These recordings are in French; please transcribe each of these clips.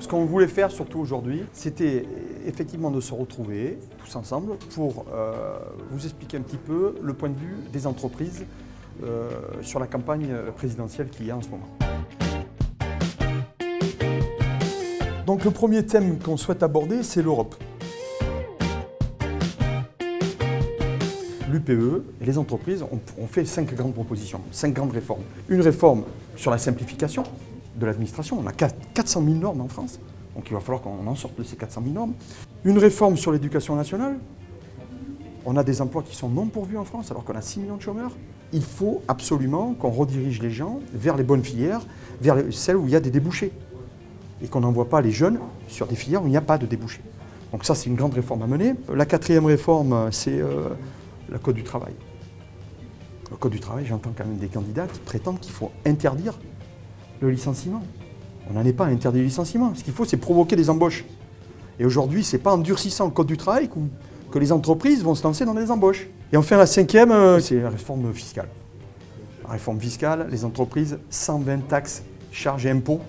Ce qu'on voulait faire surtout aujourd'hui, c'était effectivement de se retrouver tous ensemble pour vous expliquer un petit peu le point de vue des entreprises sur la campagne présidentielle qu'il y a en ce moment. Donc le premier thème qu'on souhaite aborder, c'est l'Europe. L'UPE et les entreprises ont fait 5 grandes propositions, 5 grandes réformes. Une réforme sur la simplification de l'administration. On a 400 000 normes en France, donc il va falloir qu'on en sorte de ces 400 000 normes. Une réforme sur l'éducation nationale. On a des emplois qui sont non pourvus en France, alors qu'on a 6 millions de chômeurs. Il faut absolument qu'on redirige les gens vers les bonnes filières, vers celles où il y a des débouchés. Et qu'on n'envoie pas les jeunes sur des filières où il n'y a pas de débouchés. Donc ça, c'est une grande réforme à mener. La 4e réforme, c'est le Code du travail. Le Code du travail, j'entends quand même des candidats qui prétendent qu'il faut interdire le licenciement. On n'en est pas à interdire le licenciement. Ce qu'il faut, c'est provoquer des embauches. Et aujourd'hui, ce n'est pas en durcissant le Code du travail que les entreprises vont se lancer dans des embauches. Et enfin, la 5e, c'est la réforme fiscale. La réforme fiscale, les entreprises, 120 taxes, charges et impôts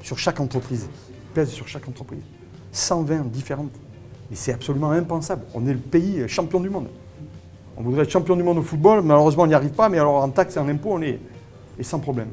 sur chaque entreprise, pèsent sur chaque entreprise. 120 différentes. Et c'est absolument impensable. On est le pays champion du monde. On voudrait être champion du monde au football, malheureusement on n'y arrive pas, mais alors en taxes et en impôts, on est sans problème.